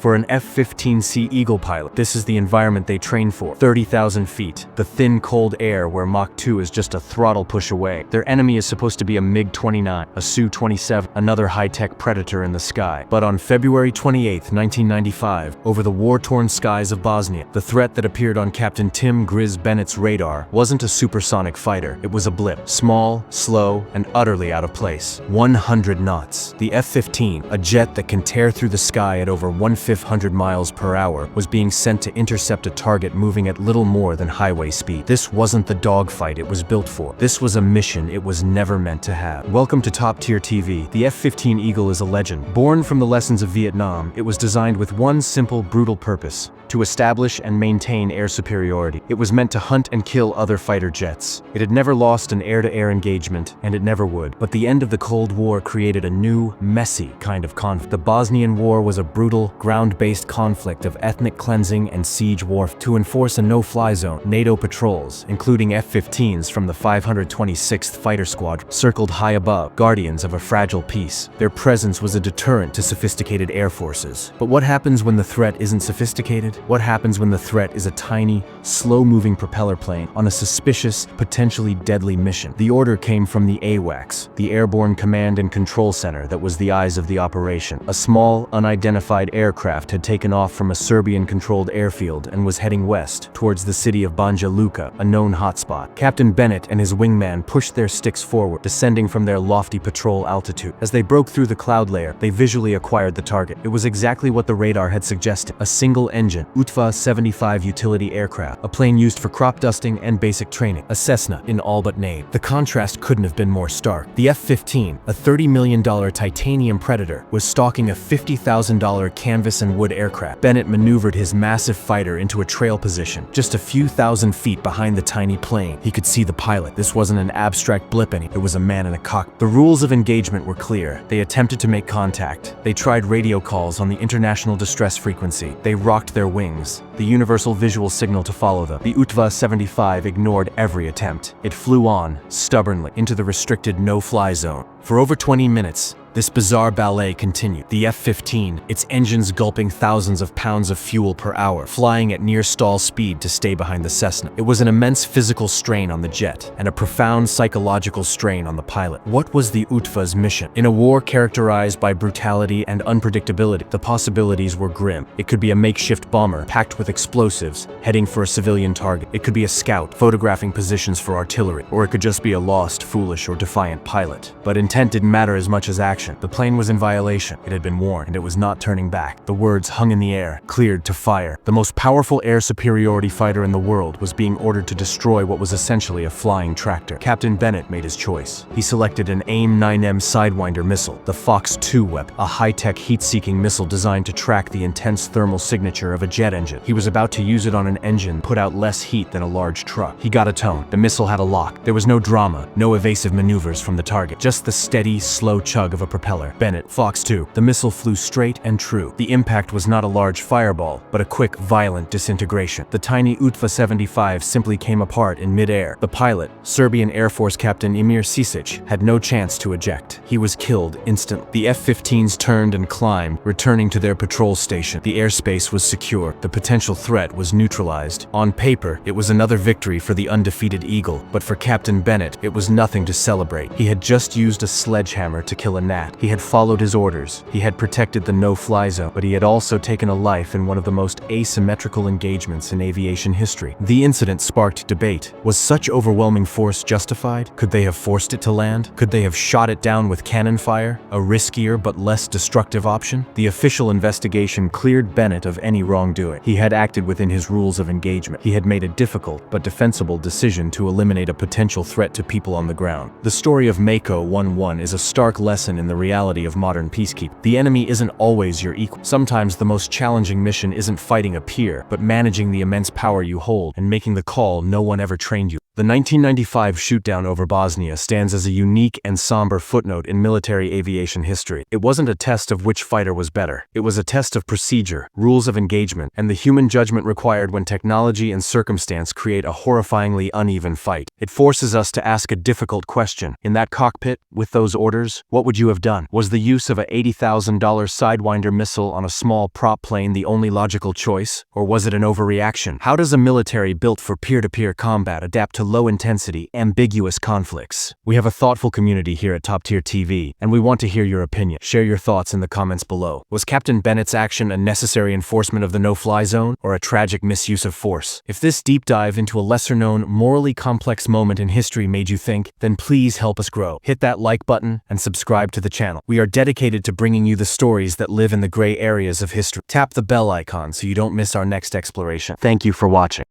For an F-15C Eagle pilot, this is the environment they train for. 30,000 feet, the thin, cold air where Mach 2 is just a throttle push away. Their enemy is supposed to be a MiG-29, a Su-27, another high-tech predator in the sky. But on February 28, 1995, over the war-torn skies of Bosnia, the threat that appeared on Captain Tim Griz Bennett's radar wasn't a supersonic fighter. It was a blip, small, slow, and utterly out of place. 100 knots. The F-15, a jet that can tear through the sky at over 1/500 miles per hour, was being sent to intercept a target moving at little more than highway speed. This wasn't the dogfight it was built for. This was a mission it was never meant to have. Welcome to Top Tier TV. The F-15 Eagle is a legend. Born from the lessons of Vietnam, it was designed with one simple, brutal purpose: to establish and maintain air superiority. It was meant to hunt and kill other fighter jets. It had never lost an air-to-air engagement, and it never would. But the end of the Cold War created a new, messy kind of conflict. The Bosnian War was a brutal, ground-based conflict of ethnic cleansing and siege warfare. To enforce a no-fly zone, NATO patrols, including F-15s from the 526th Fighter Squadron, circled high above, guardians of a fragile peace. Their presence was a deterrent to sophisticated air forces. But what happens when the threat isn't sophisticated? What happens when the threat is a tiny, slow-moving propeller plane on a suspicious, potentially deadly mission? The order came from the AWACS, the Airborne Command and Control Center that was the eyes of the operation. A small, unidentified aircraft had taken off from a Serbian-controlled airfield and was heading west, towards the city of Banja Luka, a known hotspot. Captain Bennett and his wingman pushed their sticks forward, descending from their lofty patrol altitude. As they broke through the cloud layer, they visually acquired the target. It was exactly what the radar had suggested: a single-engine Utva-75 utility aircraft, a plane used for crop dusting and basic training, a Cessna in all but name. The contrast couldn't have been more stark. The F-15, a $30 million titanium Predator, was stalking a $50,000 canvas and wood aircraft. Bennett maneuvered his massive fighter into a trail position, just a few thousand feet behind the tiny plane. He could see the pilot. This wasn't an abstract blip anymore. It was a man in a cockpit. The rules of engagement were clear. They attempted to make contact. They tried radio calls on the international distress frequency. They rocked their wings, the universal visual signal to follow them. The Utva-75 ignored every attempt. It flew on, stubbornly, into the restricted no-fly zone. For over 20 minutes, this bizarre ballet continued. The F-15, its engines gulping thousands of pounds of fuel per hour, flying at near stall speed to stay behind the Cessna. It was an immense physical strain on the jet, and a profound psychological strain on the pilot. What was the Utva's mission? In a war characterized by brutality and unpredictability, the possibilities were grim. It could be a makeshift bomber, packed with explosives, heading for a civilian target. It could be a scout, photographing positions for artillery. Or it could just be a lost, foolish, or defiant pilot. But intent didn't matter as much as action. The plane was in violation. It had been warned, and it was not turning back. The words hung in the air, cleared to fire. The most powerful air superiority fighter in the world was being ordered to destroy what was essentially a flying tractor. Captain Bennett made his choice. He selected an AIM-9 Sidewinder missile, the Fox 2 weapon, a high-tech heat-seeking missile designed to track the intense thermal signature of a jet engine. He was about to use it on an engine put out less heat than a large truck. He got a tone. The missile had a lock. There was no drama, no evasive maneuvers from the target, just the steady, slow chug of a propeller. Bennett, Fox 2. The missile flew straight and true. The impact was not a large fireball, but a quick, violent disintegration. The tiny Utva-75 simply came apart in mid-air. The pilot, Serbian Air Force Captain Emir Sisic, had no chance to eject. He was killed instantly. The F-15s turned and climbed, returning to their patrol station. The airspace was secure. The potential threat was neutralized. On paper, it was another victory for the undefeated Eagle, but for Captain Bennett, it was nothing to celebrate. He had just used a sledgehammer to kill a gnat. He had followed his orders. He had protected the no-fly zone, but he had also taken a life in one of the most asymmetrical engagements in aviation history. The incident sparked debate. Was such overwhelming force justified? Could they have forced it to land? Could they have shot it down with cannon fire, a riskier but less destructive option? The official investigation cleared Bennett of any wrongdoing. He had acted within his rules of engagement. He had made a difficult but defensible decision to eliminate a potential threat to people on the ground. The story of Mako 1-1 is a stark lesson in the reality of modern peacekeeping. The enemy isn't always your equal. Sometimes the most challenging mission isn't fighting a peer, but managing the immense power you hold and making the call no one ever trained you. The 1995 shootdown over Bosnia stands as a unique and somber footnote in military aviation history. It wasn't a test of which fighter was better. It was a test of procedure, rules of engagement, and the human judgment required when technology and circumstance create a horrifyingly uneven fight. It forces us to ask a difficult question. In that cockpit, with those orders, what would you have done? Was the use of a $80,000 Sidewinder missile on a small prop plane the only logical choice? Or was it an overreaction? How does a military built for peer-to-peer combat adapt to low-intensity, ambiguous conflicts? We have a thoughtful community here at Top Tier TV, and we want to hear your opinion. Share your thoughts in the comments below. Was Captain Bennett's action a necessary enforcement of the no-fly zone, or a tragic misuse of force? If this deep dive into a lesser-known, morally complex moment in history made you think, then please help us grow. Hit that like button and subscribe to the channel. We are dedicated to bringing you the stories that live in the gray areas of history. Tap the bell icon so you don't miss our next exploration. Thank you for watching.